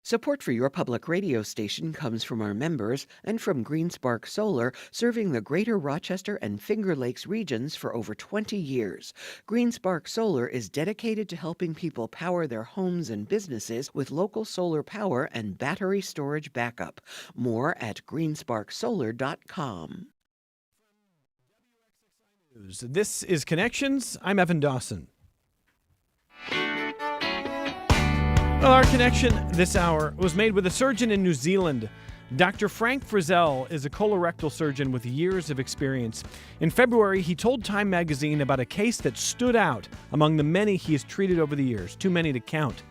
Support for your public radio station comes from our members and from GreenSpark Solar, serving the greater Rochester and Finger Lakes regions for over 20 years. GreenSpark Solar is dedicated to helping people power their homes and businesses with local solar power and battery storage backup. More at greensparksolar.com. This is Connections. I'm Evan Dawson. Well, our connection this hour was made with a surgeon in New Zealand. Dr. Frank Frizzell is a colorectal surgeon with years of experience. In February, he told Time magazine about a case that stood out among the many he has treated over the years, too many to count.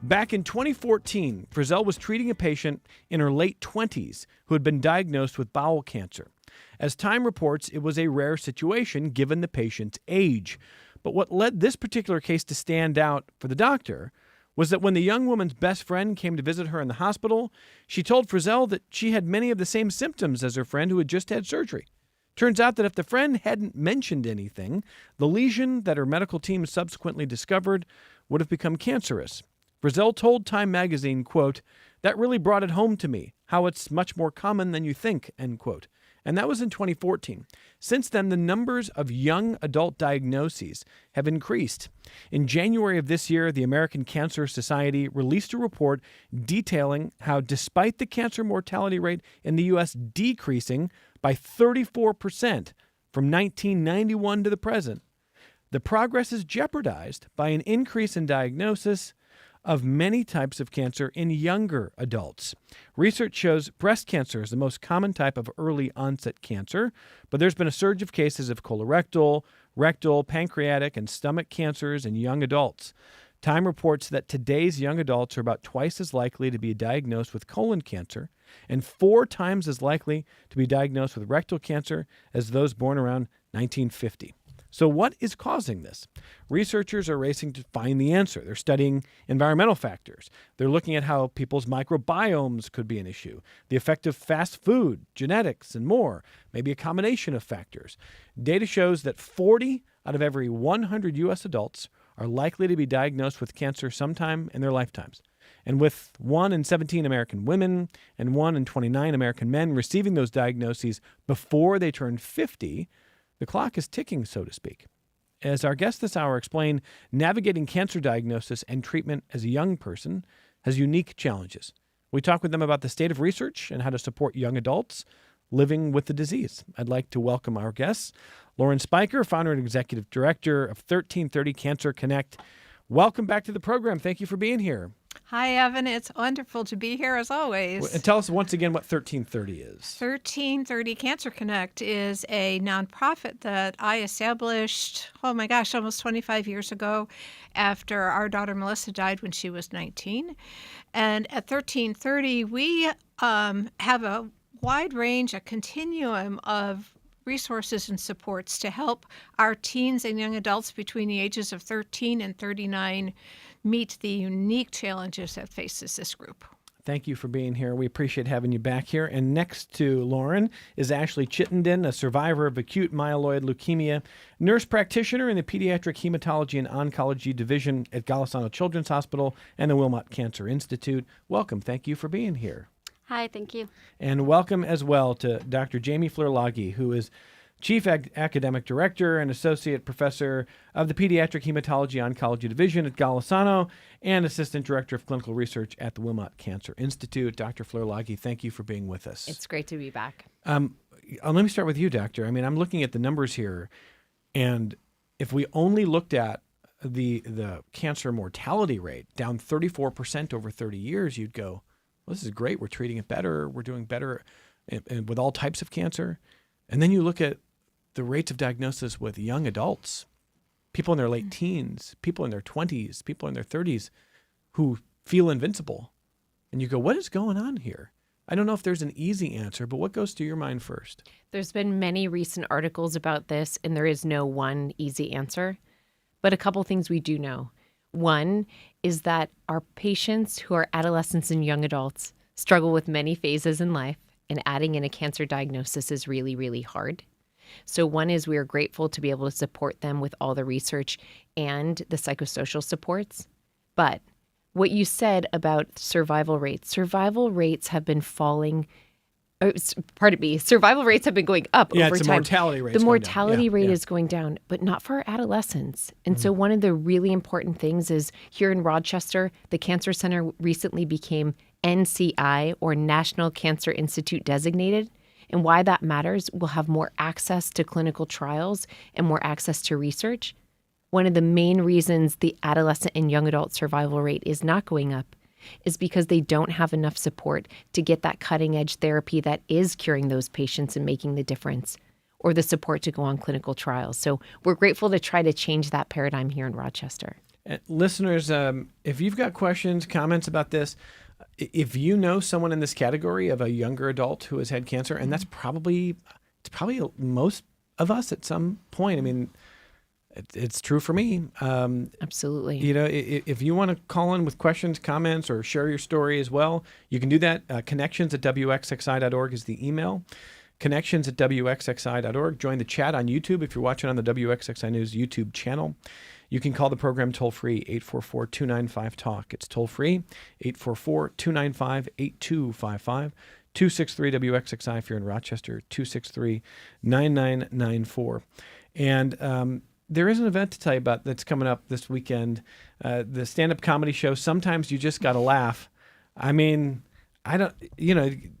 Back in 2014, Frizzell was treating a patient in her late 20s who had been diagnosed with bowel cancer. As Time reports, it was a rare situation given the patient's age. But what led this particular case to stand out for the doctor was that when the young woman's best friend came to visit her in the hospital, she told Frizzell that she had many of the same symptoms as her friend who had just had surgery. Turns out that if the friend hadn't mentioned anything, the lesion that her medical team subsequently discovered would have become cancerous. Frizzell told Time magazine, quote, "That really brought it home to me, how it's much more common than you think," end quote. And that was in 2014. Since then, the numbers of young adult diagnoses have increased. In January of this year, the American Cancer Society released a report detailing how, despite the cancer mortality rate in the U.S. decreasing by 34% from 1991 to the present, the progress is jeopardized by an increase in diagnosis of many types of cancer in younger adults. Research shows breast cancer is the most common type of early onset cancer, but there's been a surge of cases of colorectal, rectal, pancreatic, and stomach cancers in young adults. Time reports that today's young adults are about twice as likely to be diagnosed with colon cancer and 4 times as likely to be diagnosed with rectal cancer as those born around 1950. So what is causing this? Researchers are racing to find the answer. They're studying environmental factors. They're looking at how people's microbiomes could be an issue, the effect of fast food, genetics, and more, maybe a combination of factors. Data shows that 40 out of every 100 U.S. adults are likely to be diagnosed with cancer sometime in their lifetimes. And with 1 in 17 American women and 1 in 29 American men receiving those diagnoses before they turn 50, the clock is ticking, so to speak. As our guest this hour explained, navigating cancer diagnosis and treatment as a young person has unique challenges. We talk with them about the state of research and how to support young adults living with the disease. I'd like to welcome our guests, Lauren Spiker, founder and executive director of 1330 Cancer Connect. Welcome back to the program. Thank you for being here. Hi, Evan. It's wonderful to be here as always. And tell us once again what 1330 is. 1330 Cancer Connect is a nonprofit that I established, almost 25 years ago after our daughter Melissa died when she was 19. And at 1330, we have a wide range, a continuum of resources and supports to help our teens and young adults between the ages of 13 and 39 meet the unique challenges that faces this group. Thank you for being here. We appreciate having you back here. And next to Lauren is Ashley Chittenden, a survivor of acute myeloid leukemia, nurse practitioner in the Pediatric Hematology and Oncology Division at Golisano Children's Hospital and the Wilmot Cancer Institute. Welcome. Thank you for being here. Hi, thank you. And welcome as well to Dr. Jamie Flerlage, who is Chief Academic Director and Associate Professor of the Pediatric Hematology Oncology Division at Golisano and Assistant Director of Clinical Research at the Wilmot Cancer Institute. Dr. Flerlage, thank you for being with us. It's great to be back. Let me start with you, Doctor. I mean, I'm looking at the numbers here, and if we only looked at the cancer mortality rate down 34% over 30 years, you'd go, well, this is great. We're treating it better. We're doing better with all types of cancer. And then you look at the rates of diagnosis with young adults, people in their late teens, people in their 20s, people in their 30s who feel invincible. And you go, what is going on here? I don't know if there's an easy answer, but what goes to your mind first? There's been many recent articles about this, and there is no one easy answer. But a couple things we do know. One is that our patients who are adolescents and young adults struggle with many phases in life, and adding in a cancer diagnosis is really, really hard. So one is we are grateful to be able to support them with all the research and the psychosocial supports. But what you said about survival rates have been falling. Pardon me, survival rates have been going up over it's time. mortality rate. The mortality rate is going down, but not for adolescents. And so one of the really important things is here in Rochester, the Cancer Center recently became NCI, or National Cancer Institute designated. And why that matters, we'll have more access to clinical trials and more access to research. One of the main reasons the adolescent and young adult survival rate is not going up is because they don't have enough support to get that cutting edge therapy that is curing those patients and making the difference, or the support to go on clinical trials. So we're grateful to try to change that paradigm here in Rochester. Listeners, if you've got questions, comments about this, if you know someone in this category of a younger adult who has had cancer, and it's probably most of us at some point. I mean, it's true for me. Absolutely. You know, if you want to call in with questions, comments, or share your story as well, you can do that. Connections@wxxi.org is the email. Connections@wxxi.org. Join the chat on YouTube if you're watching on the WXXI News YouTube channel. You can call the program toll-free, 844-295-TALK. It's toll-free, 844-295-8255. 263-WXXI if you're in Rochester, 263-9994. And there is an event to tell you about that's coming up this weekend, the stand-up comedy show, Sometimes You Just Gotta Laugh. I mean,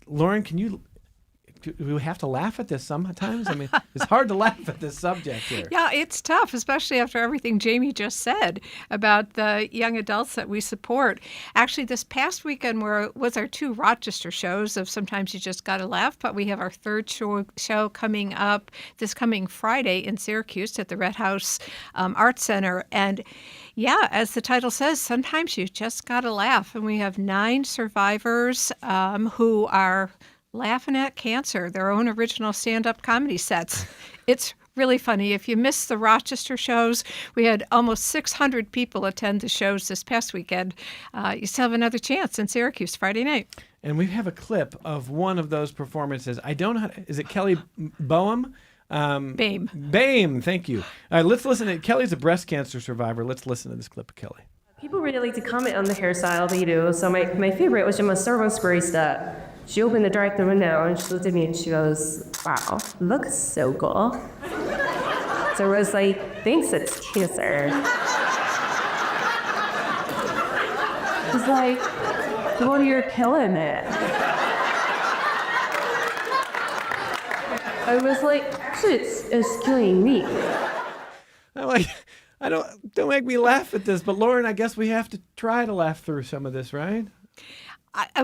Lauren, do we have to laugh at this sometimes? I mean, it's hard to laugh at this subject here. Yeah, it's tough, especially after everything Jamie just said about the young adults that we support. Actually, this past weekend was our 2 Rochester shows of Sometimes You Just Gotta Laugh, but we have our 3rd show coming up this coming Friday in Syracuse at the Red House Art Center. And yeah, as the title says, sometimes you just gotta laugh. And we have 9 survivors who are laughing at cancer, their own original stand-up comedy sets. It's really funny. If you missed the Rochester shows, we had almost 600 people attend the shows this past weekend. You still have another chance in Syracuse Friday night. And we have a clip of one of those performances. I don't know is it Kelly Boehm? BAME, thank you. All right, let's listen to Kelly's a breast cancer survivor. Let's listen to this clip of Kelly. People really like to comment on the hairstyle that you do. So my favorite was your Starbucks barista. She opened the drive-thru window and she looked at me and she goes, "Wow, looks so cool." So I was like, "Thanks, it's cancer." She's like, "Well, you're killing it." I was like, "Actually, it's killing me." I'm like, don't make me laugh at this, but Lauren, I guess we have to try to laugh through some of this, right?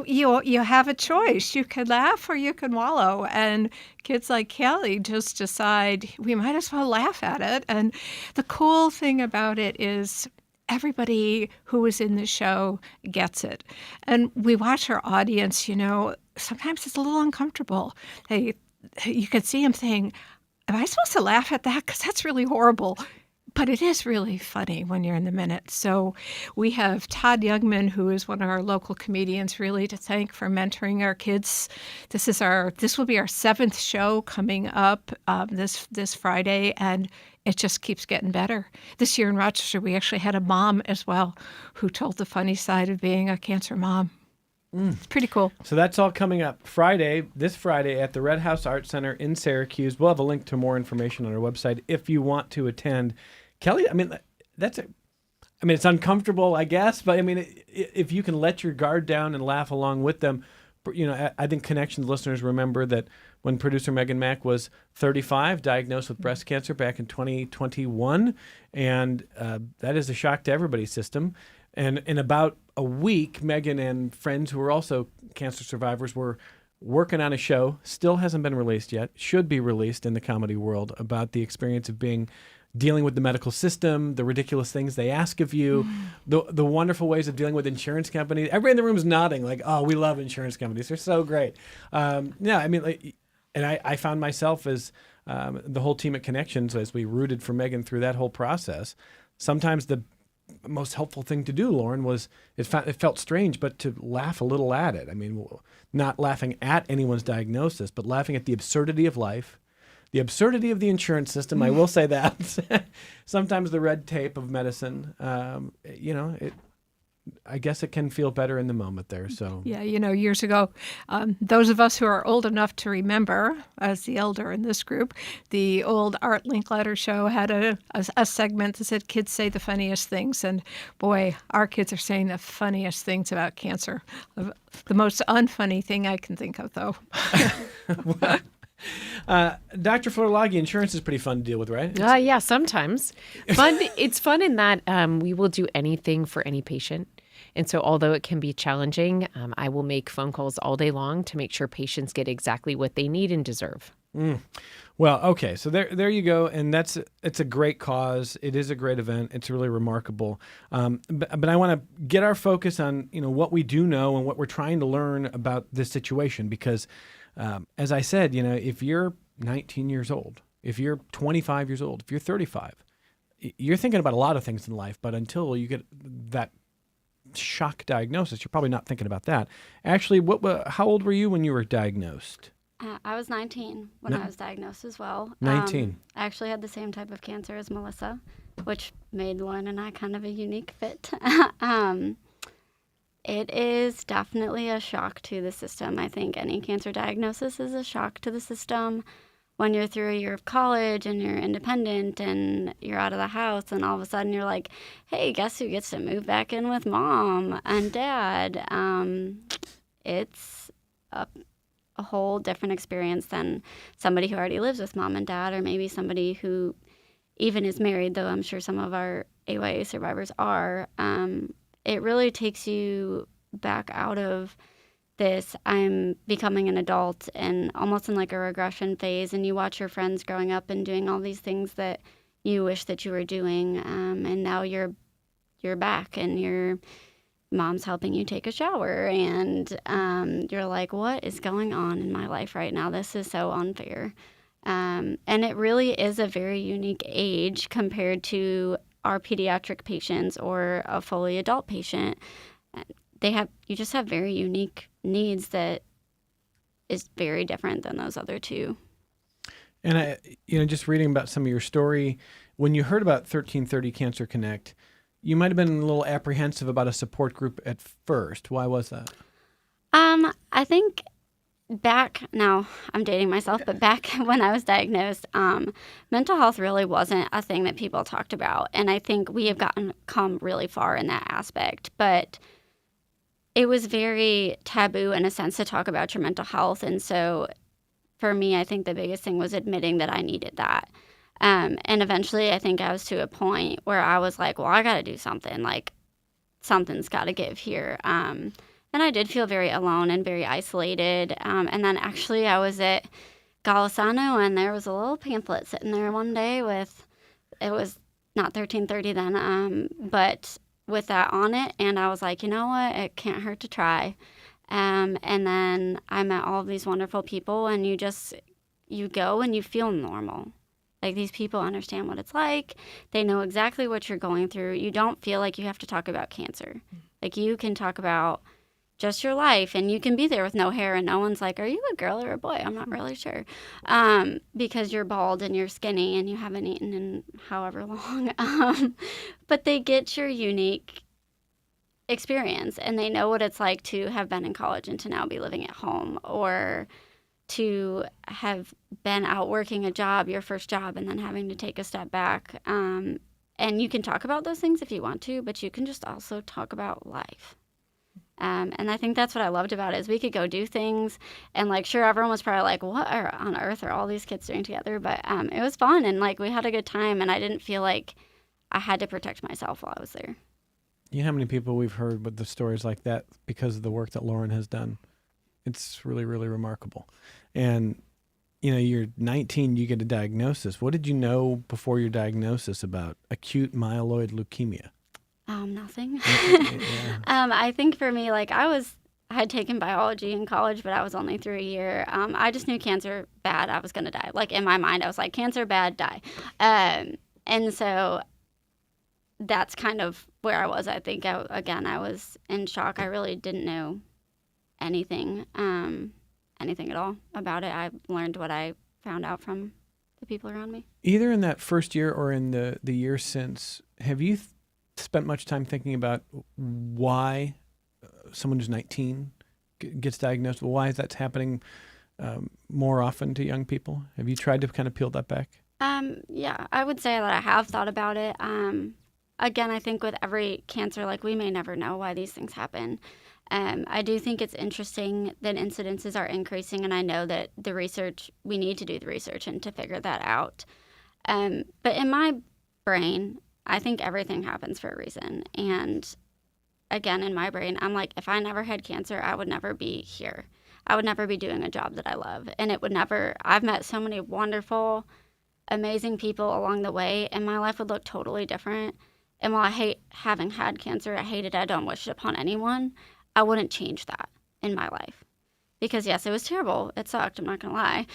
You have a choice. You can laugh or you can wallow. And kids like Kelly just decide we might as well laugh at it. And the cool thing about it is everybody who is in the show gets it. And we watch our audience, sometimes it's a little uncomfortable. You can see them saying, "Am I supposed to laugh at that? Because that's really horrible." But it is really funny when you're in the minute. So we have Todd Youngman, who is one of our local comedians, really to thank for mentoring our kids. This will be our 7th show coming up this Friday, and it just keeps getting better. This year in Rochester, we actually had a mom as well who told the funny side of being a cancer mom. It's pretty cool. So that's all coming up this Friday at the Red House Art Center in Syracuse. We'll have a link to more information on our website if you want to attend. Kelly, I mean, it's uncomfortable, I guess, but I mean, if you can let your guard down and laugh along with them, I think Connections listeners remember that when producer Megan Mack was 35, diagnosed with breast cancer back in 2021, and that is a shock to everybody's system. And in about a week, Megan and friends who were also cancer survivors were working on a show, still hasn't been released yet, should be released in the comedy world, about the experience of dealing with the medical system, the ridiculous things they ask of you, the wonderful ways of dealing with insurance companies. Everybody in the room is nodding like, "Oh, we love insurance companies. They're so great." And I found myself as the whole team at Connections, as we rooted for Megan through that whole process. Sometimes the most helpful thing to do, Lauren, was it felt strange, but to laugh a little at it. I mean, not laughing at anyone's diagnosis, but laughing at the absurdity of life, the absurdity of the insurance system. I will say that. Sometimes the red tape of medicine, I guess it can feel better in the moment there. So Yeah, years ago, those of us who are old enough to remember, as the elder in this group, the old Art Linkletter show had a segment that said kids say the funniest things. And boy, our kids are saying the funniest things about cancer. The most unfunny thing I can think of, though. Dr. Florlagi, insurance is pretty fun to deal with, right? Yeah, sometimes. Fun. It's fun in that we will do anything for any patient. And so although it can be challenging, I will make phone calls all day long to make sure patients get exactly what they need and deserve. Well, okay, so there you go, and it's a great cause. It is a great event. It's really remarkable. But I want to get our focus on what we do know and what we're trying to learn about this situation, because as I said, if you're 19 years old, if you're 25 years old, if you're 35, you're thinking about a lot of things in life. But until you get that shock diagnosis, you're probably not thinking about that. Actually, how old were you when you were diagnosed? I was 19 when I was diagnosed as well. 19. I actually had the same type of cancer as Melissa, which made Lauren and I kind of a unique fit. It is definitely a shock to the system. I think any cancer diagnosis is a shock to the system. When you're through a year of college and you're independent and you're out of the house and all of a sudden you're like, hey, guess who gets to move back in with mom and dad? It's a whole different experience than somebody who already lives with mom and dad, or maybe somebody who even is married, though I'm sure some of our AYA survivors are. It really takes you back out of this I'm becoming an adult and almost in like a regression phase, and you watch your friends growing up and doing all these things that you wish that you were doing, and now you're back and your mom's helping you take a shower, and you're like, what is going on in my life right now? This is so unfair. And it really is a very unique age compared to our pediatric patients or a fully adult patient. You just have very unique needs that is very different than those other two. And just reading about some of your story, when you heard about 1330 Cancer Connect, you might have been a little apprehensive about a support group at first. Why was that? I think now I'm dating myself, but back when I was diagnosed, mental health really wasn't a thing that people talked about. And I think we have come really far in that aspect. But it was very taboo in a sense to talk about your mental health. And so for me, I think the biggest thing was admitting that I needed that. And eventually I think I was to a point where I was like, well, I got to do something. Like, something's got to give here. And I did feel very alone and very isolated. And then actually I was at Golisano, and there was a little pamphlet sitting there one day it was not 1330 then, but with that on it. And I was like, you know what? It can't hurt to try. And then I met all of these wonderful people, and you go and you feel normal. Like, these people understand what it's like. They know exactly what you're going through. You don't feel like you have to talk about cancer. Like, you can talk about just your life, and you can be there with no hair, and no one's like, are you a girl or a boy? I'm not really sure. Because you're bald and you're skinny and you haven't eaten in however long. But they get your unique experience, and they know what it's like to have been in college and to now be living at home, or to have been out working a job, your first job, and then having to take a step back. And you can talk about those things if you want to, but you can just also talk about life. And I think that's what I loved about it, is we could go do things, and like, sure, everyone was probably like, what on earth are all these kids doing together? But it was fun, and like, we had a good time, and I didn't feel like I had to protect myself while I was there. You know how many people we've heard with the stories like that because of the work that Lauren has done? It's really, really remarkable. And, you're 19, you get a diagnosis. What did you know before your diagnosis about acute myeloid leukemia? Nothing. Yeah. I think for me, like, I had taken biology in college, but I was only through a year. I just knew cancer bad, I was going to die. Like, in my mind, I was like, cancer bad, die. And so that's kind of where I was. I think, I was in shock. I really didn't know anything at all about it. I learned what I found out from the people around me. Either in that first year or in the year since, have you spent much time thinking about why someone who's 19 gets diagnosed? Why is that happening more often to young people? Have you tried to kind of peel that back? Yeah, I would say that I have thought about it. Again, I think with every cancer, like we may never know why these things happen. I do think it's interesting that incidences are increasing, and I know that we need to do the research and to figure that out. But in my brain, I think everything happens for a reason. And again, in my brain, I'm like, if I never had cancer, I would never be here. I would never be doing a job that I love. And I've met so many wonderful, amazing people along the way, and my life would look totally different. And while I hate having had cancer, I hate it, I don't wish it upon anyone, I wouldn't change that in my life. Because yes, it was terrible. It sucked, I'm not going to lie.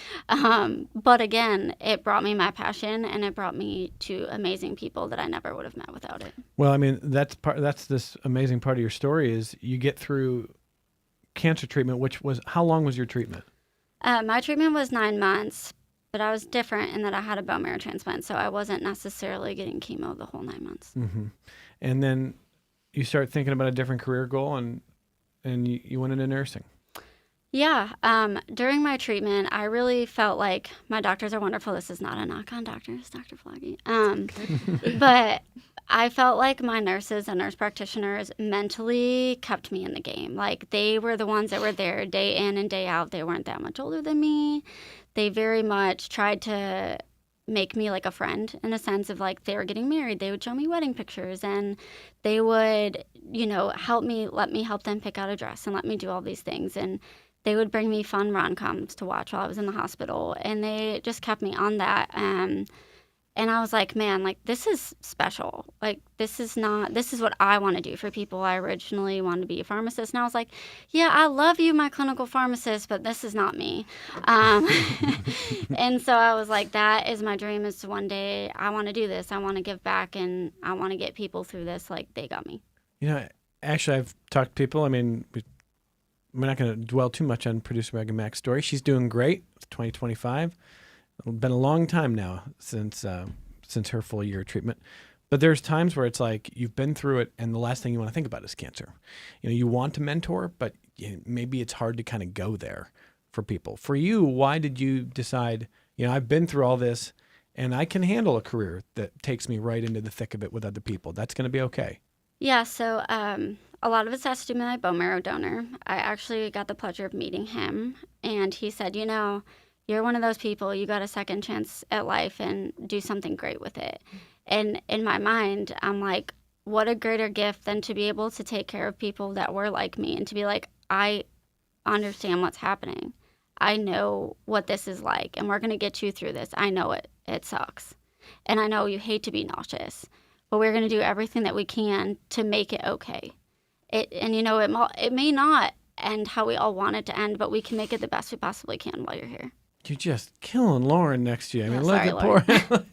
But again, it brought me my passion, and it brought me to amazing people that I never would have met without it. Well, I mean, that's this amazing part of your story is you get through cancer treatment, how long was your treatment? My treatment was 9 months, but I was different in that I had a bone marrow transplant, so I wasn't necessarily getting chemo the whole 9 months. Mm-hmm. And then you start thinking about a different career goal, and you went into nursing. Yeah. During my treatment, I really felt like my doctors are wonderful. This is not a knock on doctors, Dr. Floggy. But I felt like my nurses and nurse practitioners mentally kept me in the game. Like they were the ones that were there day in and day out. They weren't that much older than me. They very much tried to make me like a friend in a sense of like they were getting married. They would show me wedding pictures, and they would, let me help them pick out a dress and let me do all these things. And they would bring me fun rom-coms to watch while I was in the hospital, and they just kept me on that. And I was like, man, like this is special. Like this is what I want to do for people. I originally wanted to be a pharmacist, and I was like, yeah, I love you, my clinical pharmacist, but this is not me. And so I was like, that is my dream, is to one day I want to do this. I want to give back, and I want to get people through this like they got me. Actually, I've talked to people. I mean, we're not going to dwell too much on producer Megan Mack's story. She's doing great. It's 2025. It's been a long time now since her full year of treatment. But there's times where it's like you've been through it, and the last thing you want to think about is cancer. You want to mentor, but maybe it's hard to kind of go there for people. For you, why did you decide, I've been through all this, and I can handle a career that takes me right into the thick of it with other people? That's going to be okay. Yeah, so a lot of it has to do with my bone marrow donor. I actually got the pleasure of meeting him, and he said, you're one of those people, you got a second chance at life and do something great with it. And in my mind, I'm like, what a greater gift than to be able to take care of people that were like me, and to be like, I understand what's happening. I know what this is like, and we're going to get you through this. I know it sucks. And I know you hate to be nauseous, but we're going to do everything that we can to make it okay. It may not end how we all want it to end, but we can make it the best we possibly can while you're here. You're just killing Lauren next to you. I mean, look at Lauren. poor.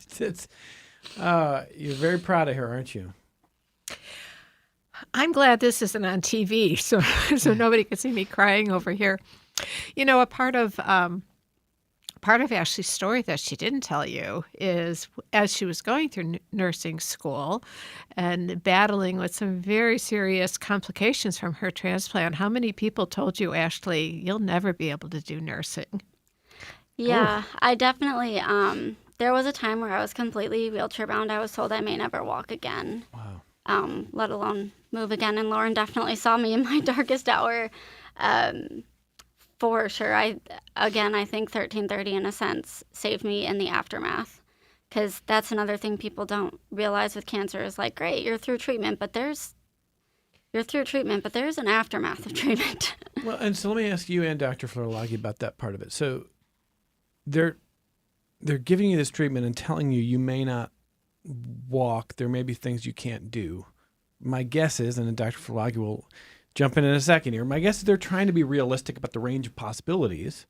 You're very proud of her, aren't you? I'm glad this isn't on TV, so nobody can see me crying over here. A part of Ashley's story that she didn't tell you is, as she was going through nursing school and battling with some very serious complications from her transplant, how many people told you, Ashley, you'll never be able to do nursing? Yeah, I definitely, there was a time where I was completely wheelchair bound. I was told I may never walk again. Wow. Let alone move again. And Lauren definitely saw me in my darkest hour. For sure. I think 1330 in a sense saved me in the aftermath, because that's another thing people don't realize with cancer is like, great, you're through treatment, but there's an aftermath of treatment. Well, and so let me ask you and Dr. Florolagi about that part of it. So they're giving you this treatment and telling you may not walk. There may be things you can't do. My guess is, and then Dr. Florolagi will jump in a second here, my guess is they're trying to be realistic about the range of possibilities.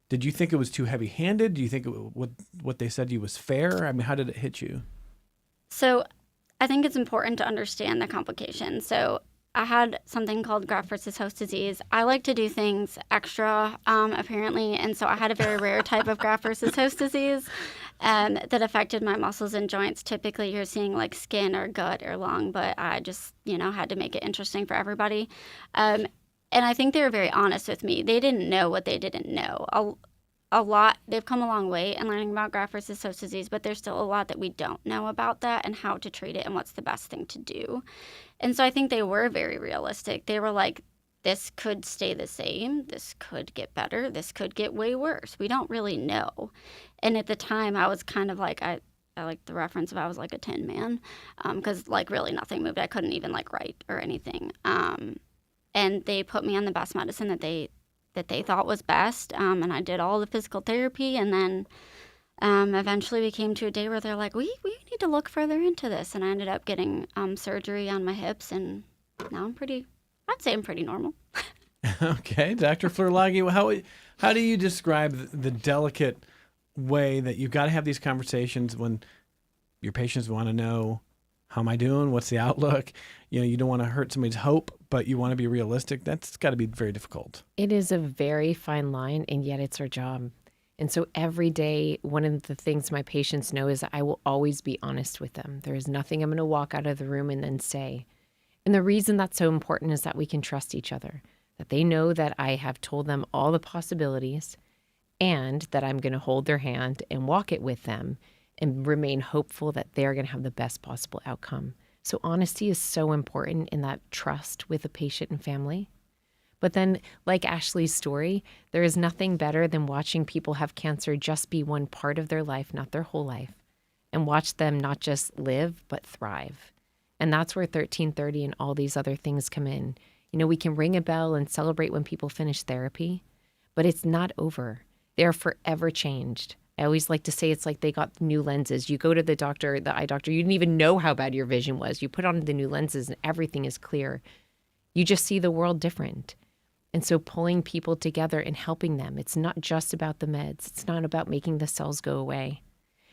Did you think it was too heavy-handed? Do you think what they said to you was fair? I mean, how did it hit you? So I think it's important to understand the complications. So I had something called graft versus host disease. I like to do things extra, apparently, and so I had a very rare type of graft versus host disease. that affected my muscles and joints. Typically, you're seeing like skin or gut or lung, but I just, had to make it interesting for everybody. And I think they were very honest with me. They didn't know what they didn't know. A lot, they've come a long way in learning about graft versus host disease, but there's still a lot that we don't know about that and how to treat it and what's the best thing to do. And so I think they were very realistic. They were like, this could stay the same, this could get better, this could get way worse. We don't really know. And at the time, I was kind of like, I like the reference of I was like a tin man, because like really nothing moved. I couldn't even like write or anything. And they put me on the best medicine that they thought was best, and I did all the physical therapy, and then eventually we came to a day where they're like, we need to look further into this, and I ended up getting surgery on my hips, and now I'd say I'm pretty normal. Okay, Dr. Flerlage, how do you describe the delicate way that you've got to have these conversations when your patients want to know, how am I doing? What's the outlook? You don't want to hurt somebody's hope, but you want to be realistic. That's got to be very difficult. It is a very fine line, and yet it's our job. And so every day, one of the things my patients know is that I will always be honest with them. There is nothing I'm going to walk out of the room and then say. And the reason that's so important is that we can trust each other, that they know that I have told them all the possibilities and that I'm going to hold their hand and walk it with them and remain hopeful that they're going to have the best possible outcome. So honesty is so important in that trust with the patient and family. But then, like Ashley's story, there is nothing better than watching people have cancer just be one part of their life, not their whole life, and watch them not just live, but thrive. And that's where 1330 and all these other things come in. We can ring a bell and celebrate when people finish therapy, but it's not over. They are forever changed. I always like to say it's like they got new lenses. You go to the doctor, the eye doctor, you didn't even know how bad your vision was. You put on the new lenses and everything is clear. You just see the world different. And so pulling people together and helping them, it's not just about the meds. It's not about making the cells go away.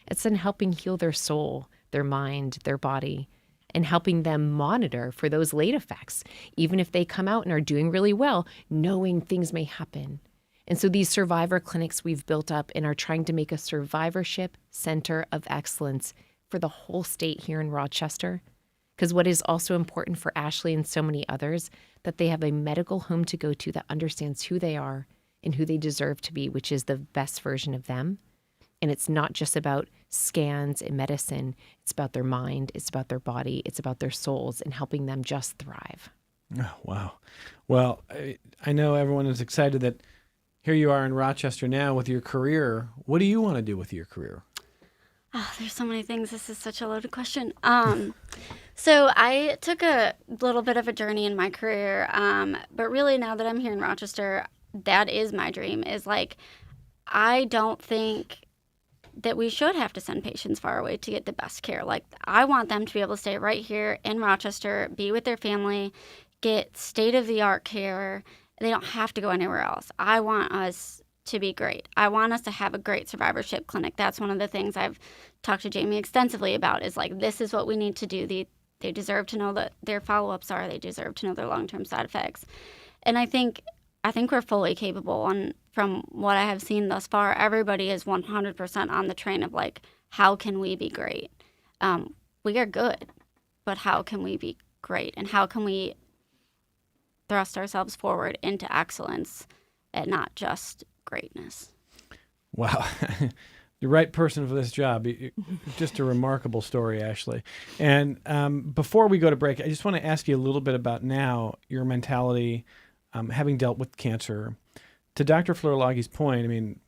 It's then helping heal their soul, their mind, their body, and helping them monitor for those late effects. Even if they come out and are doing really well, knowing things may happen. And so these survivor clinics we've built up and are trying to make a survivorship center of excellence for the whole state here in Rochester. Because what is also important for Ashley and so many others, that they have a medical home to go to that understands who they are and who they deserve to be, which is the best version of them. And it's not just about scans and medicine. It's about their mind. It's about their body. It's about their souls and helping them just thrive. Oh, wow. Well, I know everyone is excited that here you are in Rochester now with your career. What do you want to do with your career? Oh, there's so many things. This is such a loaded question. So I took a little bit of a journey in my career, but really now that I'm here in Rochester, that is my dream, is like, I don't think that we should have to send patients far away to get the best care. Like, I want them to be able to stay right here in Rochester, be with their family, get state-of-the-art care. They don't have to go anywhere else. I want us to be great. I want us to have a great survivorship clinic. That's one of the things I've talked to Jamie extensively about, is like, this is what we need to do. They deserve to know that their follow-ups are. They deserve to know their long-term side effects. And I think we're fully capable. And from what I have seen thus far, everybody is 100% on the train of like, how can we be great? We are good, but how can we be great? And how can we thrust ourselves forward into excellence and not just greatness? Wow. The right person for this job. Just a remarkable story, Ashley. And before we go to break, I just want to ask you a little bit about now your mentality, having dealt with cancer. To Dr. Flerlage's point, I mean,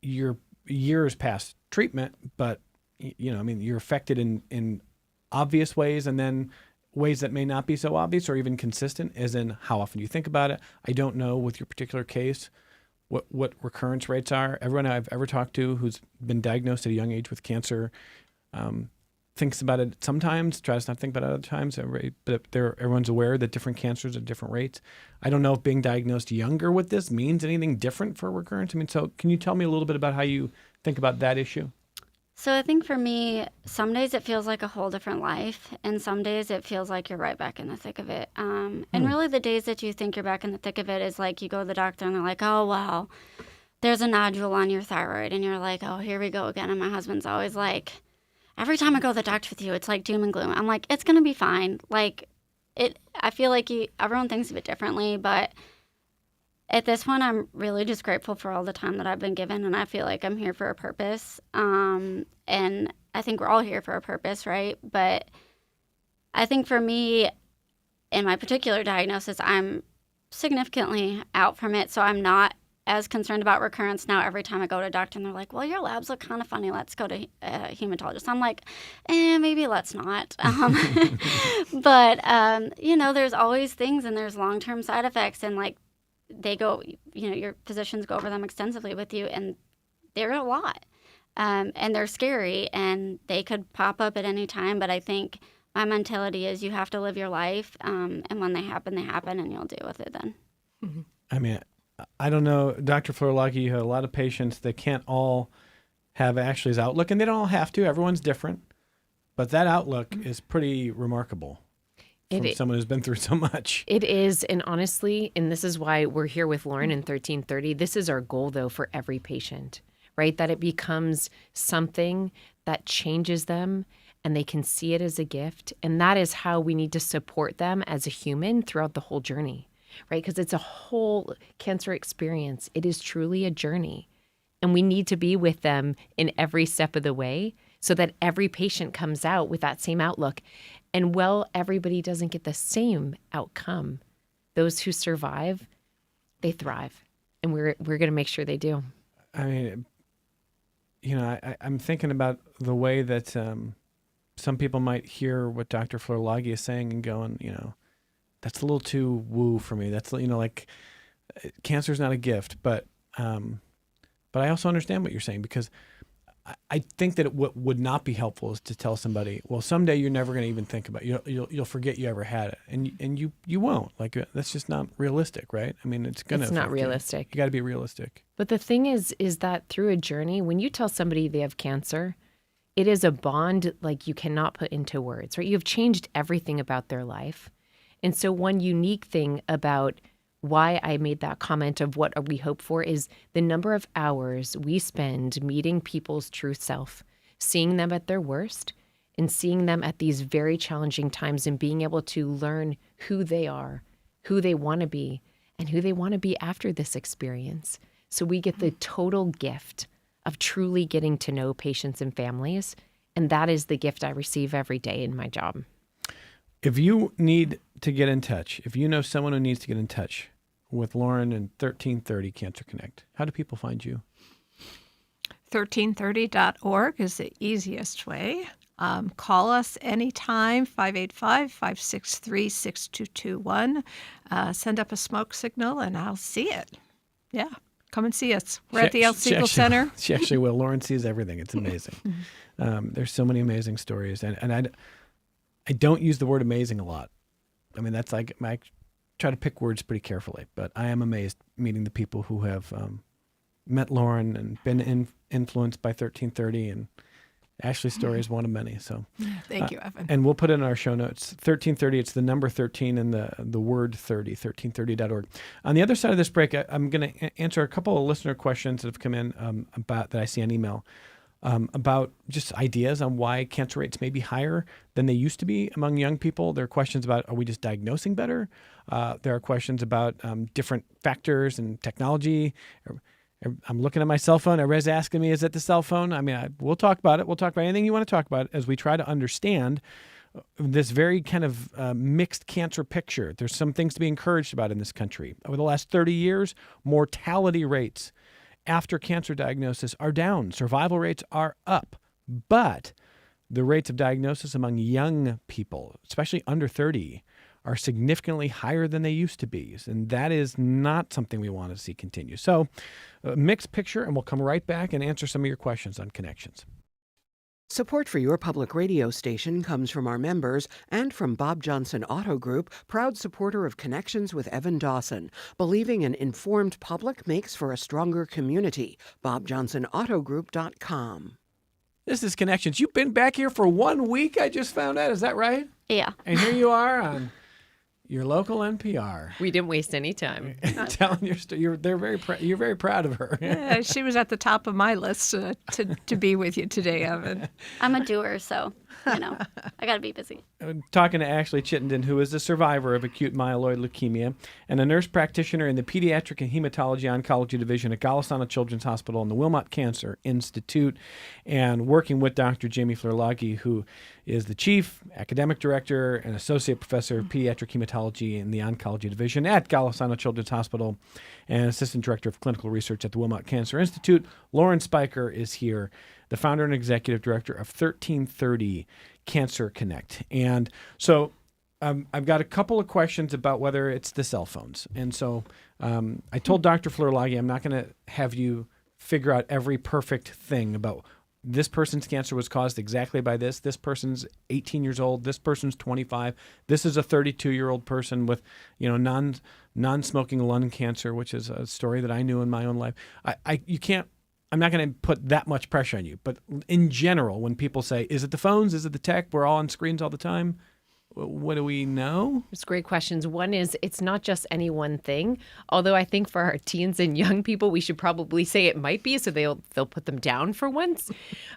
you're years past treatment, but you're affected in obvious ways, and then ways that may not be so obvious or even consistent, as in how often you think about it. I don't know with your particular case what recurrence rates are. Everyone I've ever talked to who's been diagnosed at a young age with cancer thinks about it sometimes, tries not to think about it other times. But everyone's aware that different cancers at different rates. I don't know if being diagnosed younger with this means anything different for recurrence. I mean, so can you tell me a little bit about how you think about that issue? So I think for me, some days it feels like a whole different life, and some days it feels like you're right back in the thick of it. And really the days that you think you're back in the thick of it is like you go to the doctor and they're like, oh, wow, there's a nodule on your thyroid and you're like, oh, here we go again. And my husband's always like, every time I go to the doctor with you, it's like doom and gloom. I'm like, it's going to be fine. Like, I feel like everyone thinks of it differently, but at this point, I'm really just grateful for all the time that I've been given, and I feel like I'm here for a purpose. And I think we're all here for a purpose, right? But I think for me, in my particular diagnosis, I'm significantly out from it, so I'm not as concerned about recurrence now. Every time I go to a doctor and they're like, well, your labs look kind of funny, let's go to a hematologist. I'm like, maybe let's not. But, there's always things, and there's long-term side effects, and like they go, your physicians go over them extensively with you, and they're a lot. And they're scary, and they could pop up at any time. But I think my mentality is you have to live your life, and when they happen, and you'll deal with it then. Mm-hmm. I mean, I don't know, Dr. Florlaki, you have a lot of patients that can't all have Ashley's outlook, and they don't all have to. Everyone's different. But that outlook is pretty remarkable from someone who's been through so much. It is. And honestly, and this is why we're here with Lauren in 1330, this is our goal, though, for every patient, right? That it becomes something that changes them and they can see it as a gift. And that is how we need to support them as a human throughout the whole journey, right? Because it's a whole cancer experience. It is truly a journey. And we need to be with them in every step of the way so that every patient comes out with that same outlook. And while everybody doesn't get the same outcome, those who survive, they thrive. And we're going to make sure they do. I mean, I'm thinking about the way that some people might hear what Dr. Florlagi is saying and going, that's a little too woo for me. That's, like cancer's not a gift, but I also understand what you're saying, because I think that what would not be helpful is to tell somebody, well, someday you're never going to even think about it. You'll forget you ever had it, and you won't. Like, that's just not realistic, right? I mean, it's not realistic. You got to be realistic. But the thing is that through a journey, when you tell somebody they have cancer, it is a bond like you cannot put into words, right? You've changed everything about their life. And so one unique thing about why I made that comment of what we hope for is the number of hours we spend meeting people's true self, seeing them at their worst and seeing them at these very challenging times and being able to learn who they are, who they want to be, and who they want to be after this experience. So we get the total gift of truly getting to know patients and families. And that is the gift I receive every day in my job. If you need to get in touch, if you know someone who needs to get in touch with Lauren and 1330 Cancer Connect, how do people find you? 1330.org is the easiest way. Call us anytime, 585-563-6221. Send up a smoke signal and I'll see it. Yeah, come and see us. We're at the El Siegel Center. She actually will. Lauren sees everything. It's amazing. There's so many amazing stories. And I don't use the word amazing a lot. I mean, that's like, I try to pick words pretty carefully, but I am amazed meeting the people who have met Lauren and been influenced by 1330, and Ashley's story is one of many. So thank you, Evan. And we'll put it in our show notes. 1330, it's the number 13 and the word 30, 1330.org. On the other side of this break, I'm going to answer a couple of listener questions that have come in about that I see on email. About just ideas on why cancer rates may be higher than they used to be among young people. There are questions about, are we just diagnosing better? There are questions about different factors and technology. I'm looking at my cell phone. Everybody's asking me, is it the cell phone? I mean, we'll talk about it. We'll talk about anything you want to talk about as we try to understand this very kind of mixed cancer picture. There's some things to be encouraged about in this country. Over the last 30 years, mortality rates after cancer diagnosis are down. Survival rates are up. But the rates of diagnosis among young people, especially under 30, are significantly higher than they used to be. And that is not something we want to see continue. So, mixed picture, and we'll come right back and answer some of your questions on Connections. Support for your public radio station comes from our members and from Bob Johnson Auto Group, proud supporter of Connections with Evan Dawson. Believing an informed public makes for a stronger community. BobJohnsonAutoGroup.com. This is Connections. You've been back here for 1 week, I just found out. Is that right? Yeah. And here you are on Your local NPR. We didn't waste any time. Telling your story. You're very proud of her. Yeah, she was at the top of my list to be with you today, Evan. I'm a doer, so, I got to be busy. Talking to Ashley Chittenden, who is a survivor of acute myeloid leukemia and a nurse practitioner in the Pediatric and Hematology Oncology Division at Golisano Children's Hospital and the Wilmot Cancer Institute, and working with Dr. Jamie Flerlage, who is the chief academic director and associate professor of pediatric hematology in the oncology division at Golisano Children's Hospital and assistant director of clinical research at the Wilmot Cancer Institute. Lauren Spiker is here, the founder and executive director of 1330 Cancer Connect. And so I've got a couple of questions about whether it's the cell phones. And so I told Dr. Flerlage I'm not going to have you figure out every perfect thing about this person's cancer was caused exactly by this. This person's 18 years old. This person's 25. This is a 32-year-old person with, non-smoking lung cancer, which is a story that I knew in my own life. I'm not going to put that much pressure on you. But in general, when people say, is it the phones? Is it the tech? We're all on screens all the time. What do we know? It's great questions. One is it's not just any one thing, although I think for our teens and young people, we should probably say it might be so they'll put them down for once.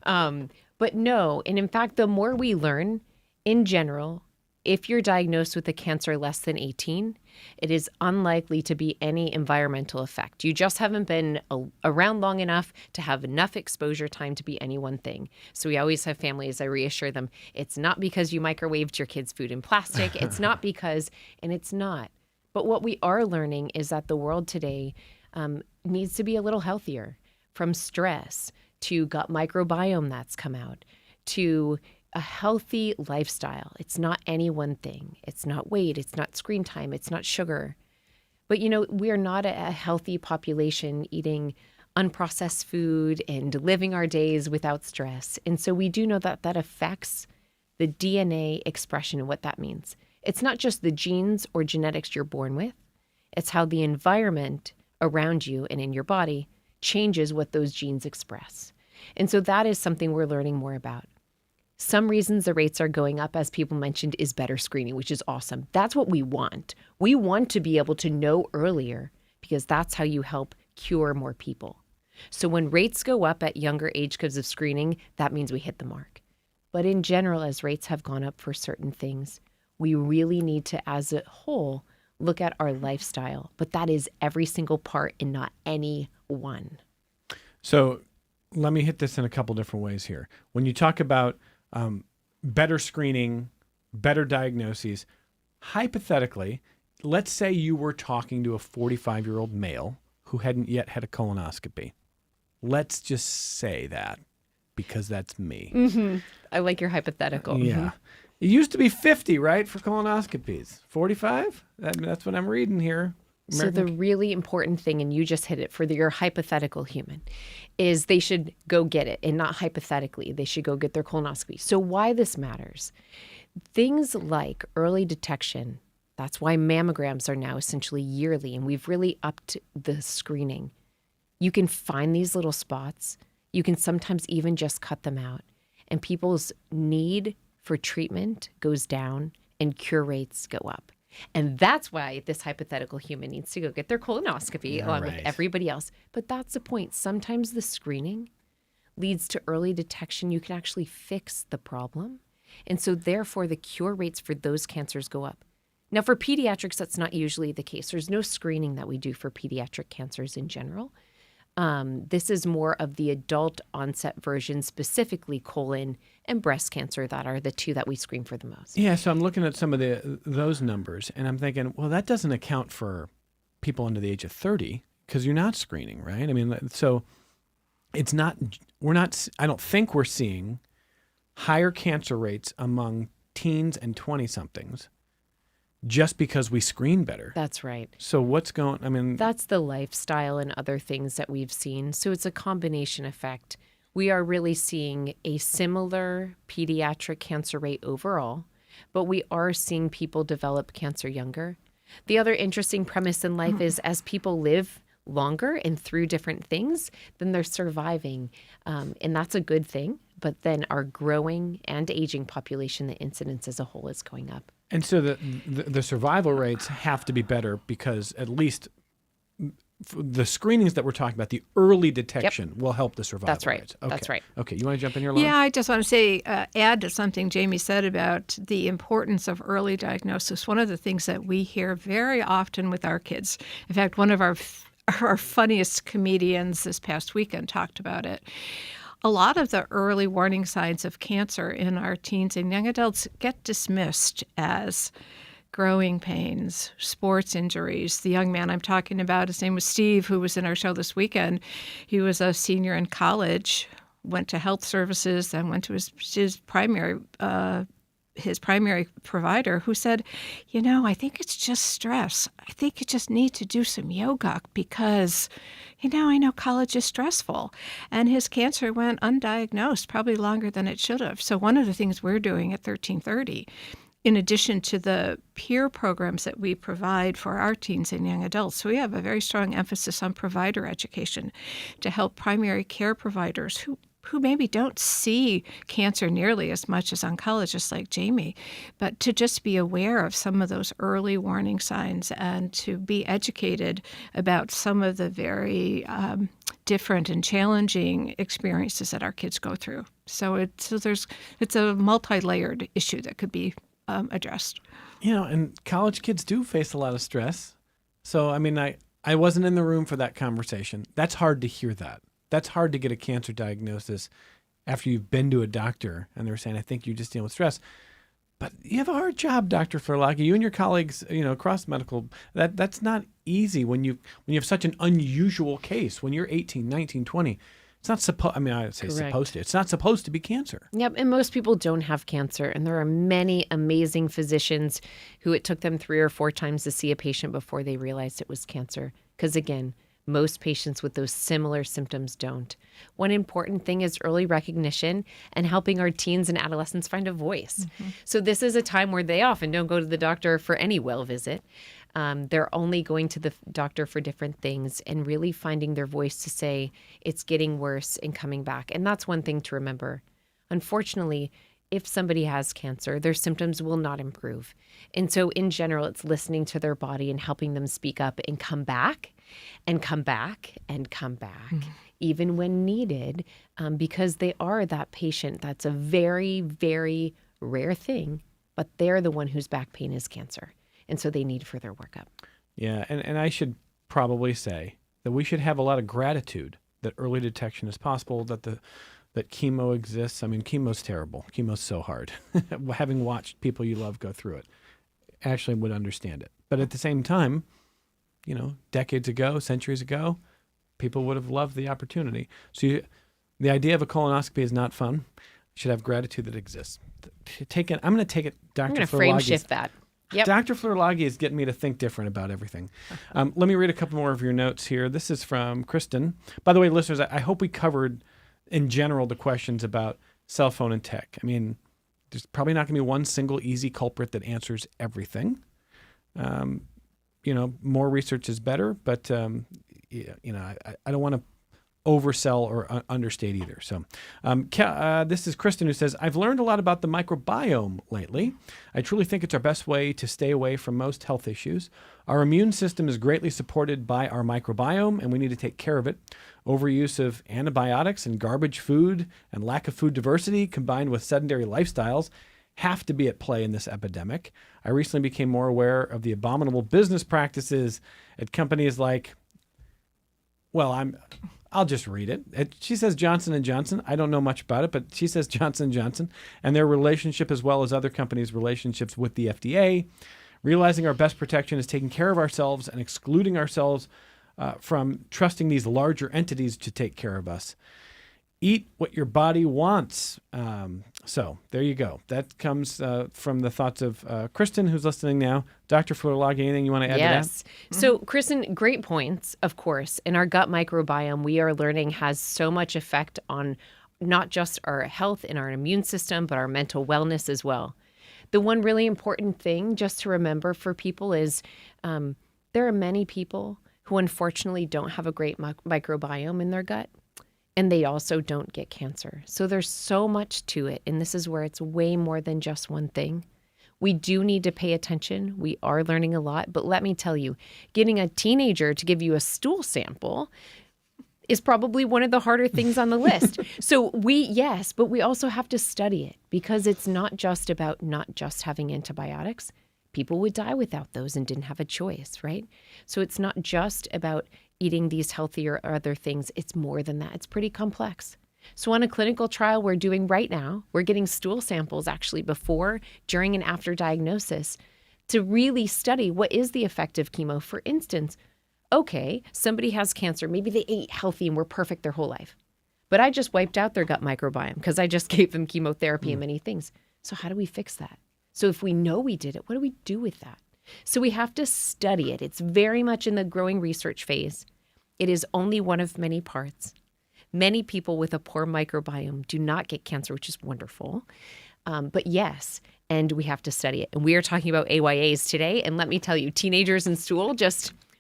But no, and in fact, the more we learn in general, if you're diagnosed with a cancer less than 18, it is unlikely to be any environmental effect. You just haven't been around long enough to have enough exposure time to be any one thing. So we always have families, I reassure them, it's not because you microwaved your kids' food in plastic. It's not because, and it's not. But what we are learning is that the world today needs to be a little healthier, from stress to gut microbiome that's come out to a healthy lifestyle. It's not any one thing. It's not weight. It's not screen time. It's not sugar. But, we are not a healthy population eating unprocessed food and living our days without stress. And so we do know that that affects the DNA expression and what that means. It's not just the genes or genetics you're born with. It's how the environment around you and in your body changes what those genes express. And so that is something we're learning more about. Some reasons the rates are going up, as people mentioned, is better screening, which is awesome. That's what we want. We want to be able to know earlier because that's how you help cure more people. So when rates go up at younger age because of screening, that means we hit the mark. But in general, as rates have gone up for certain things, we really need to, as a whole, look at our lifestyle. But that is every single part and not any one. So let me hit this in a couple different ways here. When you talk about better screening, better diagnoses. Hypothetically, let's say you were talking to a 45-year-old male who hadn't yet had a colonoscopy. Let's just say that because that's me. Mm-hmm. I like your hypothetical. Yeah. Mm-hmm. It used to be 50, right, for colonoscopies. 45? That's what I'm reading here. So the really important thing, and you just hit it for your hypothetical human, is they should go get it, and not hypothetically. They should go get their colonoscopy. So why this matters? Things like early detection, that's why mammograms are now essentially yearly, and we've really upped the screening. You can find these little spots. You can sometimes even just cut them out. And people's need for treatment goes down, and cure rates go up. And that's why this hypothetical human needs to go get their colonoscopy along with everybody else. But that's the point. Sometimes the screening leads to early detection. You can actually fix the problem. And so therefore, the cure rates for those cancers go up. Now, for pediatrics, that's not usually the case. There's no screening that we do for pediatric cancers in general. This is more of the adult onset version, specifically colon and breast cancer, that are the two that we screen for the most. Yeah, so I'm looking at some of those numbers, and I'm thinking, well, that doesn't account for people under the age of 30 because you're not screening, right? I mean, so it's not, I don't think we're seeing higher cancer rates among teens and 20-somethings just because we screen better. That's right. So what's going, That's the lifestyle and other things that we've seen. So it's a combination effect. We are really seeing a similar pediatric cancer rate overall, but we are seeing people develop cancer younger. The other interesting premise in life is as people live longer and through different things, then they're surviving. And that's a good thing. But then our growing and aging population, the incidence as a whole is going up. And so the survival rates have to be better because at least the screenings that we're talking about, the early detection will help the survival That's right. rates. Okay. That's right. Okay, you want to jump in here, Laura? Yeah, I just want to say, add to something Jamie said about the importance of early diagnosis. One of the things that we hear very often with our kids, in fact, one of our funniest comedians this past weekend talked about it. A lot of the early warning signs of cancer in our teens and young adults get dismissed as growing pains, sports injuries. The young man I'm talking about, his name was Steve, who was in our show this weekend. He was a senior in college, went to health services, then went to his primary provider, who said, I think it's just stress. I think you just need to do some yoga because, I know college is stressful. And his cancer went undiagnosed, probably longer than it should have. So one of the things we're doing at 1330, in addition to the peer programs that we provide for our teens and young adults, so we have a very strong emphasis on provider education to help primary care providers who maybe don't see cancer nearly as much as oncologists like Jamie, but to just be aware of some of those early warning signs and to be educated about some of the very different and challenging experiences that our kids go through. So it's a multi-layered issue that could be addressed. And college kids do face a lot of stress. So, I wasn't in the room for that conversation. That's hard to hear that. That's hard to get a cancer diagnosis after you've been to a doctor and they're saying, I think you're just dealing with stress. But you have a hard job, Dr. Flerlage. You and your colleagues, across medical, that's not easy when you have such an unusual case. When you're 18, 19, 20, it's not supposed, I would say Correct. supposed to. It's not supposed to be cancer. Yep, and most people don't have cancer. And there are many amazing physicians who it took them 3 or 4 times to see a patient before they realized it was cancer. Because again, most patients with those similar symptoms don't. One important thing is early recognition and helping our teens and adolescents find a voice. Mm-hmm. So this is a time where they often don't go to the doctor for any well visit. They're only going to the doctor for different things and really finding their voice to say it's getting worse and coming back. And that's one thing to remember. Unfortunately, if somebody has cancer, their symptoms will not improve. And so in general, it's listening to their body and helping them speak up and come back and come back and come back, even when needed, because they are that patient. That's a very, very rare thing, but they're the one whose back pain is cancer. And so they need further workup. Yeah, and I should probably say that we should have a lot of gratitude that early detection is possible, that chemo exists. Chemo's terrible. Chemo's so hard. Having watched people you love go through it, actually would understand it. But at the same time, decades ago, centuries ago, people would have loved the opportunity. So the idea of a colonoscopy is not fun. You should have gratitude that it exists. I'm going to take it, Dr. I'm going to frame shift that. Yep. Dr. Flerlage is getting me to think different about everything. Let me read a couple more of your notes here. This is from Kristen. By the way, listeners, I hope we covered in general the questions about cell phone and tech. There's probably not going to be one single easy culprit that answers everything. More research is better, but I don't want to oversell or understate either. So this is Kristen who says, I've learned a lot about the microbiome lately. I truly think it's our best way to stay away from most health issues. Our immune system is greatly supported by our microbiome, and we need to take care of it. Overuse of antibiotics and garbage food and lack of food diversity combined with sedentary lifestyles have to be at play in this epidemic. I recently became more aware of the abominable business practices at companies like, I'll just read it. She says Johnson & Johnson. I don't know much about it, but she says Johnson & Johnson and their relationship as well as other companies' relationships with the FDA. Realizing our best protection is taking care of ourselves and excluding ourselves from trusting these larger entities to take care of us. Eat what your body wants. So there you go. That comes from the thoughts of Kristen, who's listening now. Dr. Flerlage, anything you want to add to that? Yes. So, Kristen, great points, of course. And our gut microbiome, we are learning, has so much effect on not just our health and our immune system, but our mental wellness as well. The one really important thing just to remember for people is there are many people who unfortunately don't have a great microbiome in their gut. And they also don't get cancer. So there's so much to it. And this is where it's way more than just one thing. We do need to pay attention. We are learning a lot. But let me tell you, getting a teenager to give you a stool sample is probably one of the harder things on the list. So but we also have to study it, because it's not just about not just having antibiotics. People would die without those and didn't have a choice, right? So it's not just about eating these healthier other things. It's more than that. It's pretty complex. So on a clinical trial we're doing right now, we're getting stool samples actually before, during, and after diagnosis to really study what is the effect of chemo. For instance, okay, somebody has cancer. Maybe they ate healthy and were perfect their whole life, but I just wiped out their gut microbiome because I just gave them chemotherapy and many things. So how do we fix that? So if we know we did it, what do we do with that? So we have to study it. It's very much in the growing research phase. It is only one of many parts. Many people with a poor microbiome do not get cancer, which is wonderful. But yes, and we have to study it. And we are talking about AYAs today. And let me tell you, teenagers and stool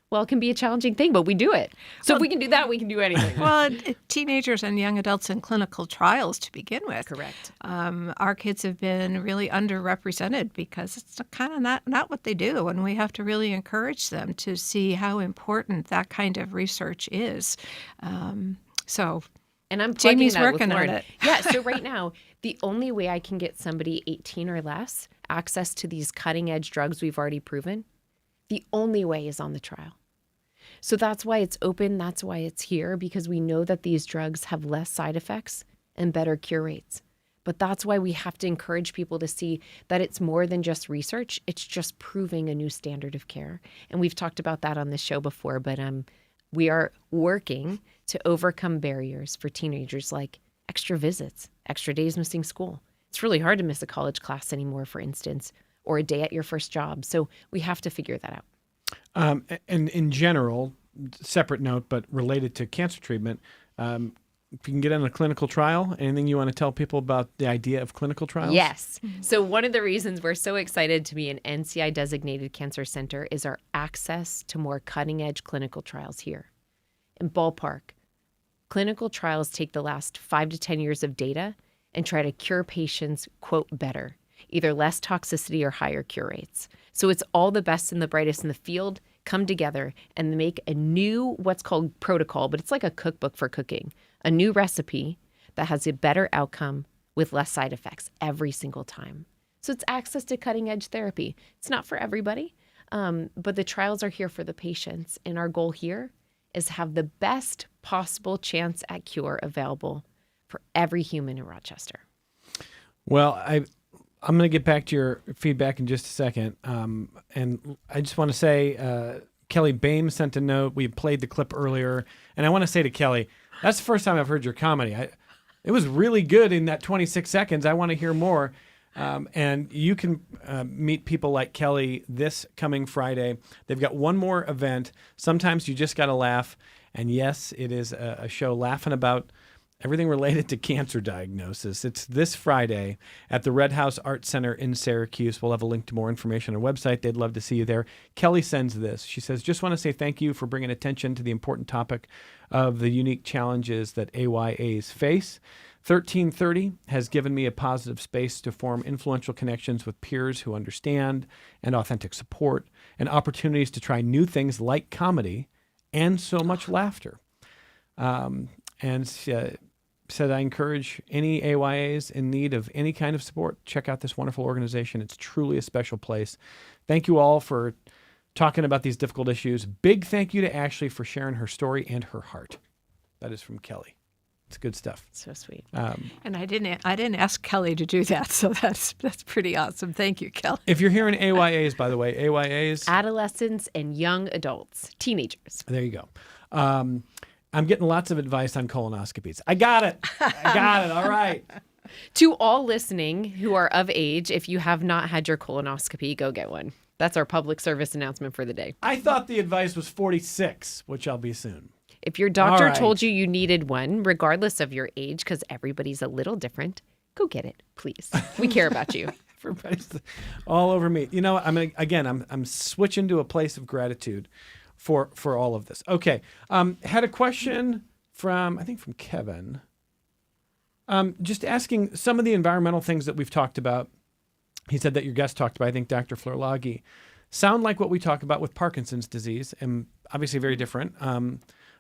it can be a challenging thing, but we do it. So if we can do that, we can do anything. Well, teenagers and young adults in clinical trials to begin with. Correct. Our kids have been really underrepresented because it's kind of not what they do, and we have to really encourage them to see how important that kind of research is. And I'm Jamie's that with working on Lauren. it. Yeah, so right now, the only way I can get somebody 18 or less access to these cutting edge drugs we've already proven, the only way is on the trial. So that's why it's open. That's why it's here, because we know that these drugs have less side effects and better cure rates. But that's why we have to encourage people to see that it's more than just research. It's just proving a new standard of care. And we've talked about that on this show before, but we are working to overcome barriers for teenagers, like extra visits, extra days missing school. It's really hard to miss a college class anymore, for instance, or a day at your first job. So we have to figure that out. And in general, separate note, but related to cancer treatment, if you can get on a clinical trial, anything you want to tell people about the idea of clinical trials? Yes. So one of the reasons we're so excited to be an NCI designated cancer center is our access to more cutting edge clinical trials here. In ballpark, clinical trials take the last 5 to 10 years of data and try to cure patients, quote, better, either less toxicity or higher cure rates. So it's all the best and the brightest in the field come together and make a new, what's called protocol, but it's like a cookbook for cooking, a new recipe that has a better outcome with less side effects every single time. So it's access to cutting edge therapy. It's not for everybody, but the trials are here for the patients. And our goal here is have the best possible chance at cure available for every human in Rochester. Well, I'm going to get back to your feedback in just a second. And I just want to say, Kelly Boehm sent a note. We played the clip earlier. And I want to say to Kelly, that's the first time I've heard your comedy. It was really good in that 26 seconds. I want to hear more. And you can meet people like Kelly this coming Friday. They've got one more event. Sometimes you just got to laugh. And yes, it is a show laughing about everything related to cancer diagnosis. It's this Friday at the Red House Art Center in Syracuse. We'll have a link to more information on our website. They'd love to see you there. Kelly sends this. She says, just want to say thank you for bringing attention to the important topic of the unique challenges that AYAs face. 1330 has given me a positive space to form influential connections with peers who understand and authentic support, and opportunities to try new things like comedy and so much laughter. Said, I encourage any AYAs in need of any kind of support. Check out this wonderful organization. It's truly a special place. Thank you all for talking about these difficult issues. Big thank you to Ashley for sharing her story and her heart. That is from Kelly. It's good stuff. So sweet. And I didn't ask Kelly to do that, so that's pretty awesome. Thank you, Kelly. If you're hearing AYAs, by the way, AYAs, Adolescents and young adults, teenagers. there you go. I'm getting lots of advice on colonoscopies. I got it. All right. To all listening who are of age, if you have not had your colonoscopy, go get one. That's our public service announcement for the day. I thought the advice was 46, which I'll be soon. If your doctor All right. told you you needed one, regardless of your age, because everybody's a little different, go get it, please. We care about you. Everybody's all over me. You know, I'm switching to a place of gratitude for all of this. Okay. Had a question from Kevin. Just asking some of the environmental things that we've talked about. he said that your guest talked about, I think Dr. Florlagi, sound like what we talk about with Parkinson's disease, and obviously very different.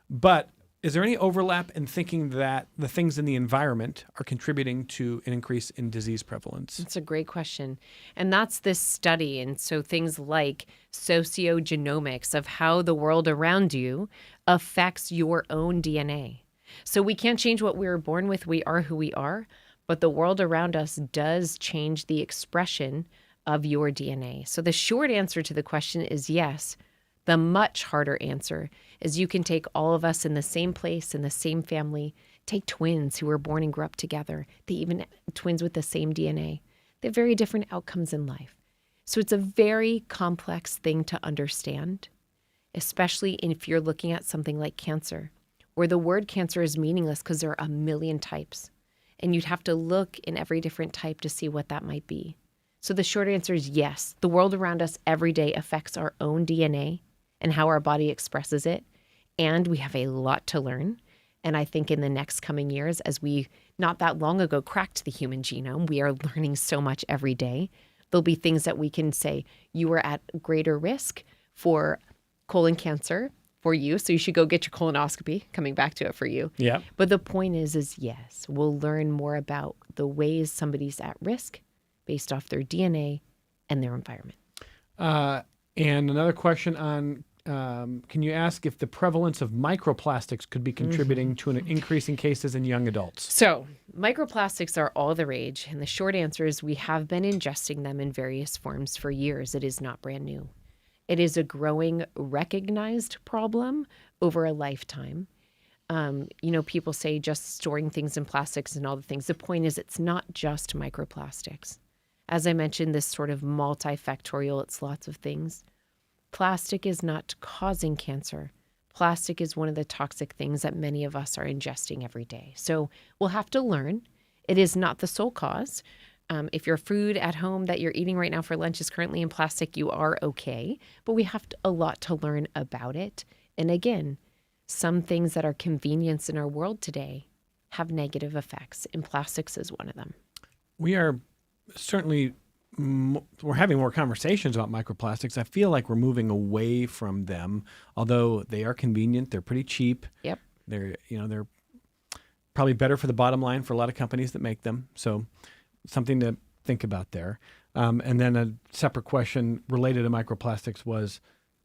But is there any overlap in thinking that the things in the environment are contributing to an increase in disease prevalence? It's a great question. And that's this study. And so things like sociogenomics of how the world around you affects your own DNA. So we can't change what we were born with. We are who we are. But the world around us does change the expression of your DNA. So the short answer to the question is yes. The much harder answer is you can take all of us in the same place, in the same family, take twins who were born and grew up together. They even twins with the same DNA. They have very different outcomes in life. So it's a very complex thing to understand, especially if you're looking at something like cancer, where the word cancer is meaningless because there are a million types. And you'd have to look in every different type to see what that might be. So the short answer is yes. The world around us every day affects our own DNA and how our body expresses it. And we have a lot to learn. And I think in the next coming years, as we not that long ago cracked the human genome, we are learning so much every day. There'll be things that we can say, you are at greater risk for colon cancer for you. So you should go get your colonoscopy, coming back to it for you. Yeah. But the point is yes, we'll learn more about the ways somebody's at risk based off their DNA and their environment. And another question on, can you ask if the prevalence of microplastics could be contributing to an increase in cases in young adults? So microplastics are all the rage. And the short answer is we have been ingesting them in various forms for years. It is not brand new. It is a growing recognized problem over a lifetime. People say just storing things in plastics and all the things. The point is it's not just microplastics. As I mentioned, this sort of multifactorial, it's lots of things. Plastic is not causing cancer. Plastic is one of the toxic things that many of us are ingesting every day. So we'll have to learn. It is not the sole cause. If your food at home that you're eating right now for lunch is currently in plastic, you are okay. But we have a lot to learn about it. And again, some things that are convenience in our world today have negative effects, and plastics is one of them. We are certainly, we're having more conversations about microplastics. I feel like we're moving away from them, although they are convenient. They're pretty cheap. Yep. They're probably better for the bottom line for a lot of companies that make them. So something to think about there. And then a separate question related to microplastics was,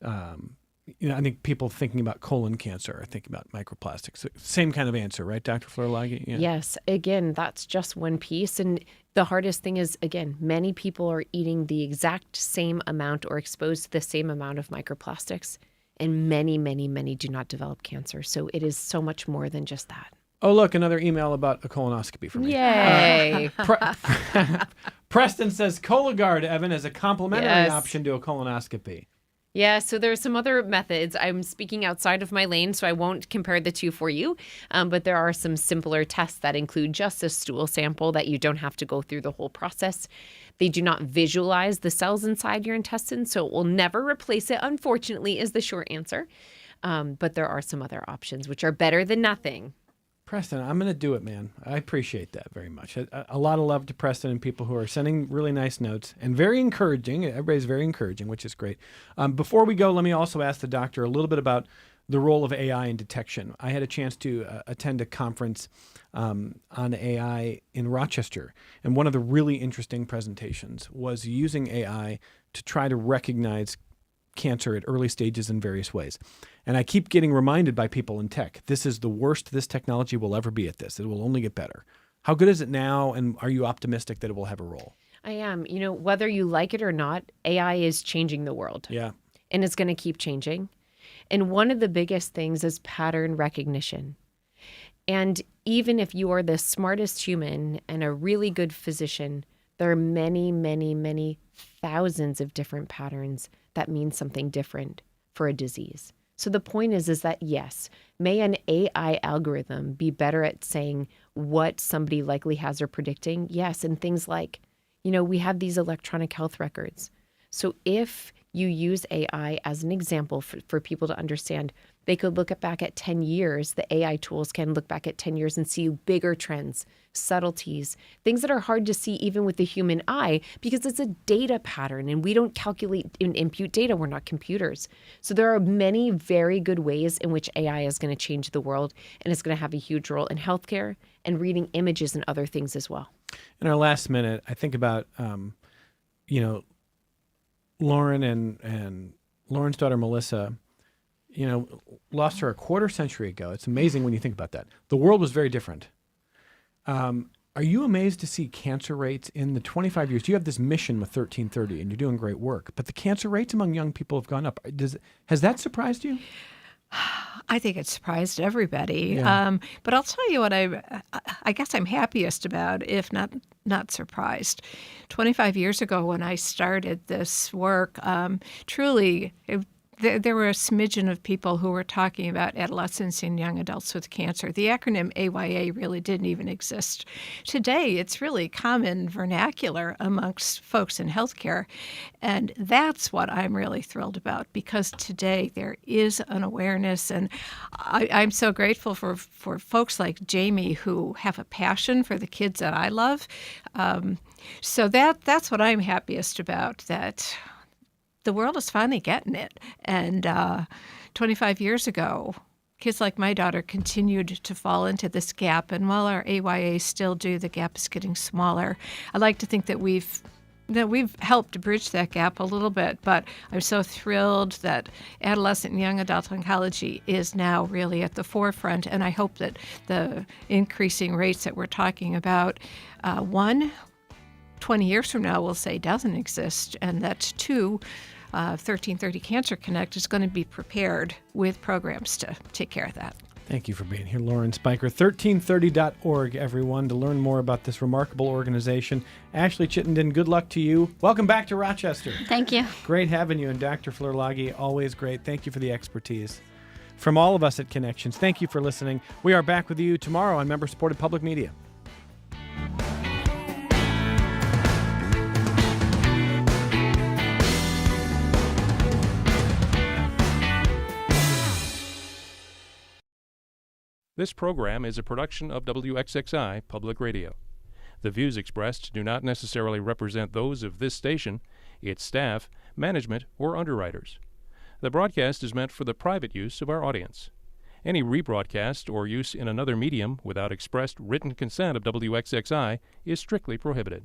I think people thinking about colon cancer are thinking about microplastics. Same kind of answer, right, Dr. Florlagi? Yeah. Yes. Again, that's just one piece. And the hardest thing is, again, many people are eating the exact same amount or exposed to the same amount of microplastics. And many, many, many do not develop cancer. So it is so much more than just that. Oh, look, another email about a colonoscopy for me. Yay. Preston says Cologuard, Evan, as a complementary Yes. option to a colonoscopy. Yeah, so there are some other methods. I'm speaking outside of my lane, so I won't compare the two for you. But there are some simpler tests that include just a stool sample that you don't have to go through the whole process. They do not visualize the cells inside your intestines, so it will never replace it, unfortunately, is the short answer. But there are some other options, which are better than nothing. Preston, I'm going to do it, man. I appreciate that very much. A lot of love to Preston and people who are sending really nice notes and very encouraging. Everybody's very encouraging, which is great. Before we go, let me also ask the doctor a little bit about the role of AI in detection. I had a chance to attend a conference on AI in Rochester, and one of the really interesting presentations was using AI to try to recognize cancer at early stages in various ways. And I keep getting reminded by people in tech, this is the worst this technology will ever be at this. It will only get better. How good is it now, and are you optimistic that it will have a role? I am. Whether you like it or not, AI is changing the world. Yeah. And it's going to keep changing. And one of the biggest things is pattern recognition. And even if you are the smartest human and a really good physician, there are many, many, many thousands of different patterns that mean something different for a disease. So the point is that yes, may an AI algorithm be better at saying what somebody likely has or predicting? Yes, and things like, we have these electronic health records. So if you use AI as an example for people to understand, They could look back at 10 years. The AI tools can look back at 10 years and see bigger trends, subtleties, things that are hard to see even with the human eye because it's a data pattern and we don't calculate and impute data. We're not computers. So there are many very good ways in which AI is going to change the world, and it's going to have a huge role in healthcare and reading images and other things as well. In our last minute, I think about, Lauren and Lauren's daughter, Melissa, lost her a quarter century ago. It's amazing when you think about that. The world was very different. Are you amazed to see cancer rates in the 25 years? You have this mission with 1330 and you're doing great work, but the cancer rates among young people have gone up. Has that surprised you? I think it surprised everybody. Yeah. But I'll tell you what I guess I'm happiest about, if not surprised. 25 years ago when I started this work, truly there were a smidgen of people who were talking about adolescents and young adults with cancer. The acronym AYA really didn't even exist. Today, it's really common vernacular amongst folks in healthcare, and that's what I'm really thrilled about, because today there is an awareness, and I'm so grateful for folks like Jamie who have a passion for the kids that I love. So that's what I'm happiest about, that the world is finally getting it. And 25 years ago, kids like my daughter continued to fall into this gap. And while our AYAs still do, the gap is getting smaller. I like to think that we've helped bridge that gap a little bit, but I'm so thrilled that adolescent and young adult oncology is now really at the forefront. And I hope that the increasing rates that we're talking about, 20 years from now, we'll say doesn't exist, and that 1330 Cancer Connect is going to be prepared with programs to take care of that. Thank you for being here, Lauren Spiker. 1330.org, everyone, to learn more about this remarkable organization. Ashley Chittenden, good luck to you. Welcome back to Rochester. Thank you. Great having you. And Dr. Flerlage, always great. Thank you for the expertise. From all of us at Connections, thank you for listening. We are back with you tomorrow on member-supported public media. This program is a production of WXXI Public Radio. The views expressed do not necessarily represent those of this station, its staff, management, or underwriters. The broadcast is meant for the private use of our audience. Any rebroadcast or use in another medium without expressed written consent of WXXI is strictly prohibited.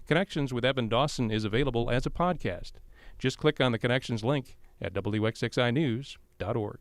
Connections with Evan Dawson is available as a podcast. Just click on the Connections link at WXXInews.org.